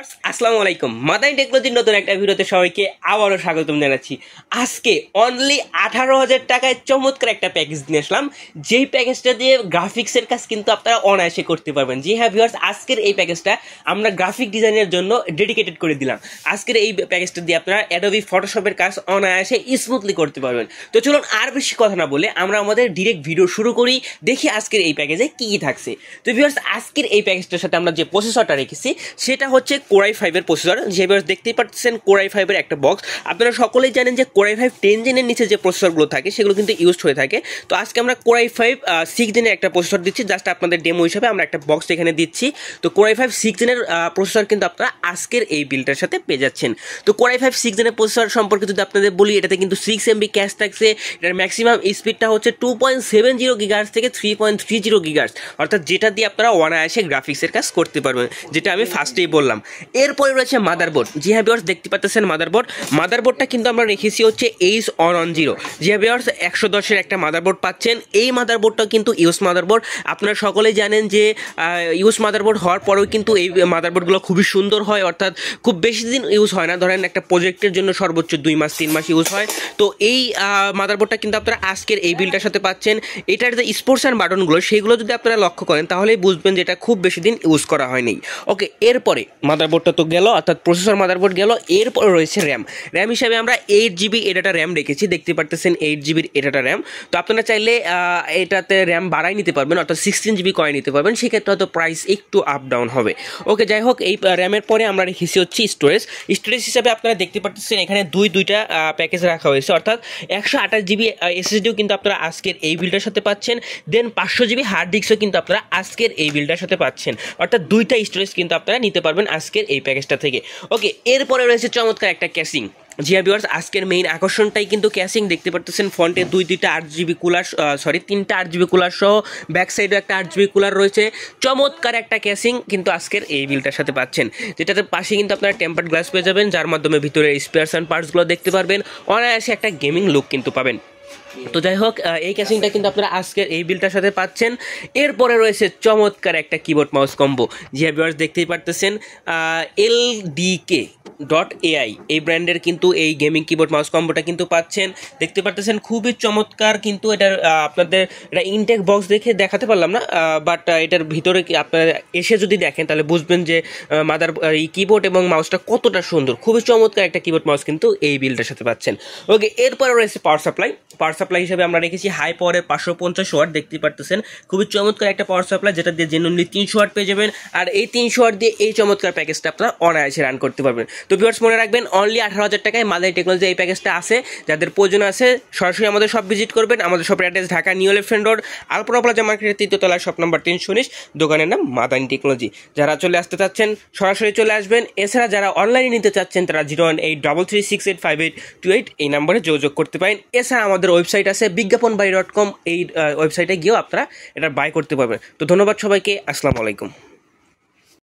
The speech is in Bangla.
আসসালামু আলাইকুম। মাদাইন টেকনোলজির নতুন একটা ভিডিওতে সবাইকে আবারও স্বাগতম জানাচ্ছি। আজকে অনলি 18,000 টাকায় চমৎকার একটা প্যাকেজ নিয়ে আসলাম, যেই প্যাকেজটা দিয়ে গ্রাফিক্সের কাজ কিন্তু আপনারা অনায়াসে করতে পারবেন। জি হ্যাঁ ভিউয়ার্স, আজকের এই প্যাকেজটা আমরা গ্রাফিক ডিজাইনের জন্য ডেডিকেটেড করে দিলাম। আজকের এই প্যাকেজটা দিয়ে আপনারা অ্যাডোবি ফটোশপের কাজ অনায়াসে স্মুথলি করতে পারবেন। তো চলুন আর বেশি কথা না বলে আমরা আমাদের ডিরেক্ট ভিডিও শুরু করি, দেখি আজকের এই প্যাকেজে কী কী থাকছে। তো ভিউয়ার্স, আজকের এই প্যাকেজটার সাথে আমরা যে প্রসেসরটা রেখেছি সেটা হচ্ছে Core i5 এর প্রসেসর। যেভাবে দেখতেই পাচ্ছেন Core i5 এর একটা বক্স। আপনারা সকলেই জানেন যে Core i5 10 জেনের নিচে যে প্রসেসরগুলো থাকে সেগুলো কিন্তু ইউজড হয়ে থাকে। তো আজকে আমরা Core i5 6 জেনের একটা প্রসেসর দিচ্ছি, জাস্ট আপনাদের ডেমো হিসাবে আমরা একটা বক্স এখানে দিচ্ছি। তো Core i5 6 জেনের প্রসেসর কিন্তু আপনারা আজকের এই বিলটার সাথে পেয়ে যাচ্ছেন। তো Core i5 6 জেনের প্রসেসর সম্পর্কে যদি আপনাদের বলি, এটাতে কিন্তু 6 MB ক্যাশ থাকছে। এটার ম্যাক্সিমাম স্পিডটা হচ্ছে 2.70 গিগাহার্টজ থেকে 3.30 গিগাহার্টজ, অর্থাৎ যেটা দিয়ে আপনারা অনায়াসে গ্রাফিক্সের কাজ করতে পারবেন, যেটা আমি ফার্স্টেই বললাম। এরপরে রয়েছে মাদারবোর্ড। জি হ্যাঁ ভিউয়ার্স, দেখতে পাচ্ছেন মাদারবোর্ডটা কিন্তু আমরা রেখেছি হচ্ছে H110। জি হ্যাঁ ভিউয়ার্স, 110-এর একটা মাদারবোর্ড পাচ্ছেন। এই মাদারবোর্ডটা কিন্তু ইউজ মাদারবোর্ড। আপনারা সকলেই জানেন যে ইউজ মাদারবোর্ড হওয়ার পরেও কিন্তু এই মাদারবোর্ডগুলো খুবই সুন্দর হয়, অর্থাৎ খুব বেশি দিন ইউজ হয় না। ধরেন একটা প্রজেক্টের জন্য সর্বোচ্চ 2 মাস 3 মাস ইউজ হয়। তো এই মাদারবোর্ডটা কিন্তু আপনারা আজকের এই বিলটার সাথে পাচ্ছেন। এটার যে স্পোর্টস অ্যান্ড বাটনগুলো সেগুলো যদি আপনারা লক্ষ্য করেন তাহলেই বুঝবেন যে এটা খুব বেশি দিন ইউজ করা হয়নি। ওকে, এরপরে মাদারবোর্ডটা তো গেল, অর্থাৎ প্রসেসর মাদারবোর্ড গেল। এরপরে রয়েছে র্যাম হিসাবে আমরা 8GB এটাটা র্যাম রেখেছি। দেখতে পারতেছেন 8GB এটাটা র্যাম। তো আপনারা চাইলে এটাতে র্যাম বাড়াই নিতে পারবেন, অর্থাৎ 16GB করে নিতে পারবেন। সেক্ষেত্রে হয়তো প্রাইস একটু আপ ডাউন হবে। ওকে, যাই হোক, এই র্যামের পরে আমরা রেখেছি হচ্ছে স্টোরেজ হিসাবে আপনারা দেখতে পাচ্ছেন এখানে দুইটা প্যাকেজ রাখা হয়েছে, অর্থাৎ 128GB SSDও কিন্তু আপনারা আজকের এই বিলটার সাথে পাচ্ছেন। দেন 500GB হার্ড ডিস্কও কিন্তু আপনারা আজকের এই বিলটার সাথে পাচ্ছেন, অর্থাৎ দুইটা স্টোরেজ কিন্তু আপনারা নিতে পারবেন আজকের এই প্যাকেজটা থেকে। ওকে, এরপরে রয়েছে চমৎকার একটা ক্যাসিং। জি হ্যাঁ ভিউয়ার্স, আজকের মেইন আকর্ষণটাই কিন্তু ক্যাসিং। দেখতে পারতেছেন ফ্রন্টে তিনটা 8GB কুলার সহ ব্যাক সাইডে একটা 8GB কুলার রয়েছে। চমৎকার একটা ক্যাসিং কিন্তু আজকের এই বিলটার সাথে পাচ্ছেন, যেটাতে পাশে কিন্তু আপনারা টেম্পার্ড গ্লাস পেয়ে যাবেন, যার মাধ্যমে ভিতরে স্পেয়ার্স অ্যান্ড পার্টসগুলো দেখতে পারবেন। অনায়াসে একটা গেমিং লুক কিন্তু পাবেন। তো যাই হোক, এই ক্যাসিংটা কিন্তু আপনারা আজকের এই বিলটার সাথে পাচ্ছেন। এরপরে রয়েছে চমৎকার একটা কিবোর্ড মাউস কম্বো। জি হ্যাঁ ভিউয়ার্স, দেখতেই পারতেছেন LDK.AI এই ব্র্যান্ডের কিন্তু এই গেমিং কিবোর্ড মাউস কম্বোটা কিন্তু পাচ্ছেন। দেখতে পারতেছেন খুবই চমৎকার। কিন্তু এটার আপনাদের এটা ইনটেক বক্স দেখে দেখাতে পারলাম না, বাট এটার ভিতরে আপনারা এসে যদি দেখেন তাহলে বুঝবেন যে এই কিবোর্ড এবং মাউসটা কতটা সুন্দর। খুবই চমৎকার একটা কিবোর্ড মাউস কিন্তু এই বিলটার সাথে পাচ্ছেন। ওকে, এরপরে রয়েছে পাওয়ার সাপ্লাই হিসেবে আমরা রেখেছি হাই পাওয়ারের 550 ওয়াট। দেখতে পারতেছেন খুবই চমৎকার একটা পাওয়ার সাপ্লাই, যেটা দিয়ে জেনুইনলি 300 ওয়াট পেয়ে যাবেন। আর এই 300 ওয়াট দিয়ে এই চমৎকার প্যাকেজটা আপনারা অনায়াসে রান করতে পারবেন। তো ভিউয়ার্স, মনে রাখবেন অনলি 18,000 টাকায় মাদাইন টেকনোলজি এই প্যাকেজটা আছে। যাদের প্রয়োজন আছে সরাসরি আমাদের শপ ভিজিট করবেন। আমাদের শপের address Dhaka new elephant road, Alpana plaza মার্কেটের 3য় তলায়, শপ নাম্বার 319, দোকানের নাম মাদাইন টেকনোলজি। যারা চলে আসতে চাচ্ছেন সরাসরি চলে আসবেন। এছাড়া যারা অনলাইনে নিতে চাচ্ছেন তারা 01833685828 এই নম্বরে যোগাযোগ করতে পারেন। এছাড়া আমাদের ওয়েবসাইট আছে বিজ্ঞাপনবাই.com, এই ওয়েবসাইটে গিয়েও আপনারা এটা বাই করতে পারবেন। তো ধন্যবাদ সবাইকে, আসসালামু আলাইকুম।